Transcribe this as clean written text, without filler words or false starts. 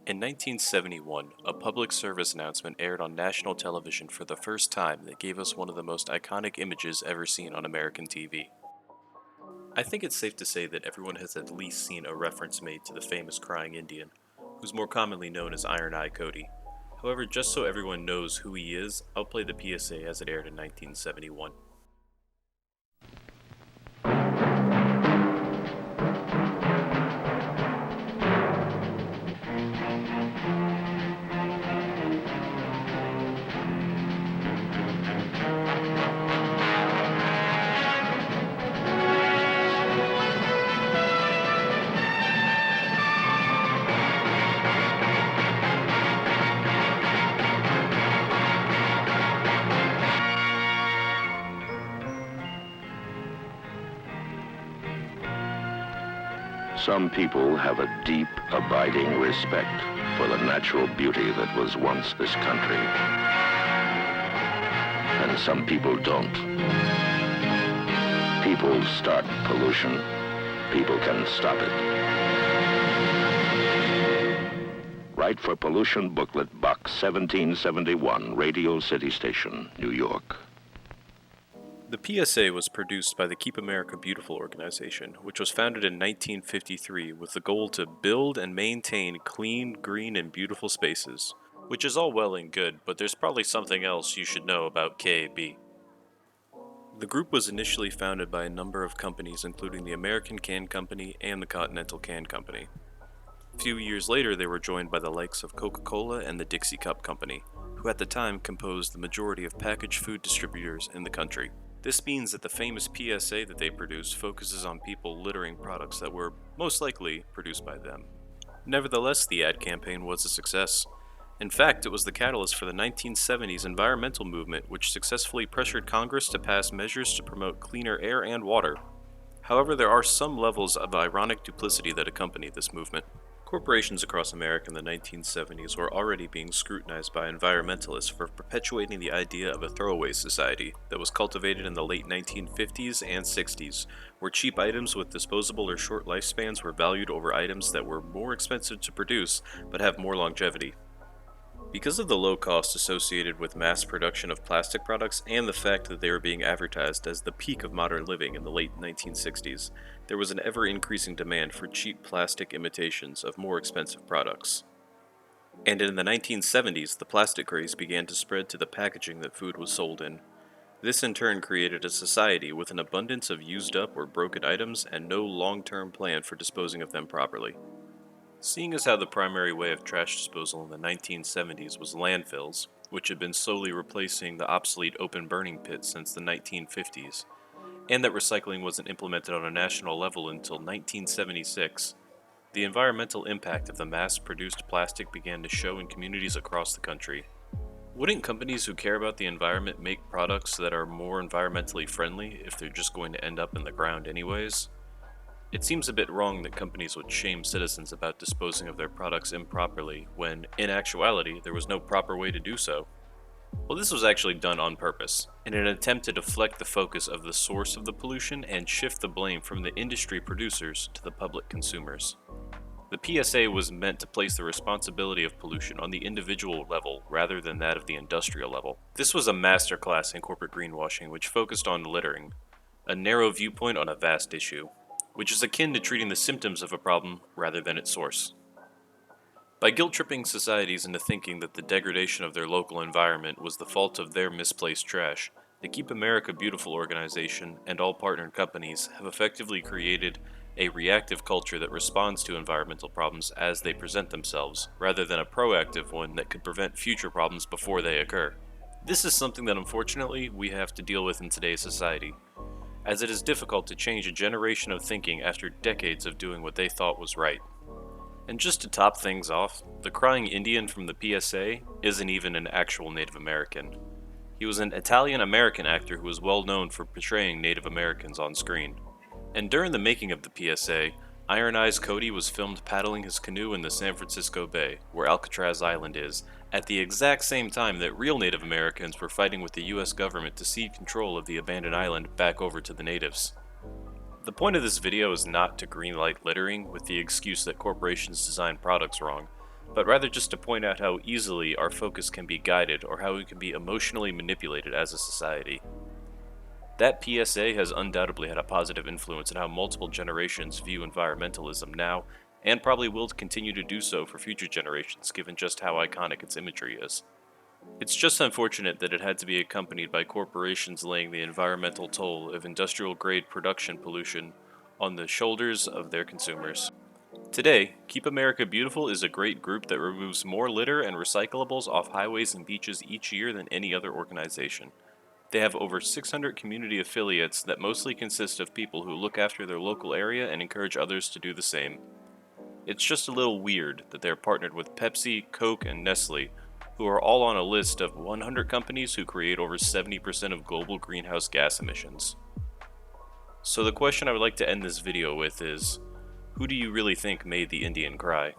In 1971, a public service announcement aired on national television for the first time that gave us one of the most iconic images ever seen on American TV. I think it's safe to say that everyone has at least seen a reference made to the famous crying Indian, who's more commonly known as Iron Eye Cody. However, just so everyone knows who he is, I'll play the PSA as it aired in 1971. Some people have a deep, abiding respect for the natural beauty that was once this country. And some people don't. People start pollution. People can stop it. Write for Pollution Booklet, Box 1771, Radio City Station, New York. The PSA was produced by the Keep America Beautiful organization, which was founded in 1953 with the goal to build and maintain clean, green, and beautiful spaces. Which is all well and good, but there's probably something else you should know about KAB. The group was initially founded by a number of companies, including the American Can Company and the Continental Can Company. A few years later, they were joined by the likes of Coca-Cola and the Dixie Cup Company, who at the time composed the majority of packaged food distributors in the country. This means that the famous PSA that they produced focuses on people littering products that were most likely produced by them. Nevertheless, the ad campaign was a success. In fact, it was the catalyst for the 1970s environmental movement, which successfully pressured Congress to pass measures to promote cleaner air and water. However, there are some levels of ironic duplicity that accompany this movement. Corporations across America in the 1970s were already being scrutinized by environmentalists for perpetuating the idea of a throwaway society that was cultivated in the late 1950s and 60s, where cheap items with disposable or short lifespans were valued over items that were more expensive to produce but have more longevity. Because of the low cost associated with mass production of plastic products and the fact that they were being advertised as the peak of modern living in the late 1960s, there was an ever-increasing demand for cheap plastic imitations of more expensive products. And in the 1970s, the plastic craze began to spread to the packaging that food was sold in. This in turn created a society with an abundance of used up or broken items and no long-term plan for disposing of them properly. Seeing as how the primary way of trash disposal in the 1970s was landfills, which had been slowly replacing the obsolete open burning pit since the 1950s, and that recycling wasn't implemented on a national level until 1976, the environmental impact of the mass-produced plastic began to show in communities across the country. Wouldn't companies who care about the environment make products that are more environmentally friendly if they're just going to end up in the ground anyways? It seems a bit wrong that companies would shame citizens about disposing of their products improperly when, in actuality, there was no proper way to do so. Well, this was actually done on purpose, in an attempt to deflect the focus of the source of the pollution and shift the blame from the industry producers to the public consumers. The PSA was meant to place the responsibility of pollution on the individual level rather than that of the industrial level. This was a masterclass in corporate greenwashing which focused on littering, a narrow viewpoint on a vast issue, which is akin to treating the symptoms of a problem rather than its source. By guilt-tripping societies into thinking that the degradation of their local environment was the fault of their misplaced trash, the Keep America Beautiful organization and all partnered companies have effectively created a reactive culture that responds to environmental problems as they present themselves, rather than a proactive one that could prevent future problems before they occur. This is something that unfortunately we have to deal with in today's society, as it is difficult to change a generation of thinking after decades of doing what they thought was right. And just to top things off, the crying Indian from the PSA isn't even an actual Native American. He was an Italian-American actor who was well known for portraying Native Americans on screen. And during the making of the PSA, Iron Eyes Cody was filmed paddling his canoe in the San Francisco Bay, where Alcatraz Island is, at the exact same time that real Native Americans were fighting with the US government to cede control of the abandoned island back over to the natives. The point of this video is not to greenlight littering with the excuse that corporations design products wrong, but rather just to point out how easily our focus can be guided or how we can be emotionally manipulated as a society. That PSA has undoubtedly had a positive influence in how multiple generations view environmentalism now, and probably will continue to do so for future generations given just how iconic its imagery is. It's just unfortunate that it had to be accompanied by corporations laying the environmental toll of industrial grade production pollution on the shoulders of their consumers. Today, Keep America Beautiful is a great group that removes more litter and recyclables off highways and beaches each year than any other organization. They have over 600 community affiliates that mostly consist of people who look after their local area and encourage others to do the same. It's just a little weird that they're partnered with Pepsi, Coke, and Nestle, who are all on a list of 100 companies who create over 70% of global greenhouse gas emissions. So the question I would like to end this video with is, who do you really think made the Indian cry?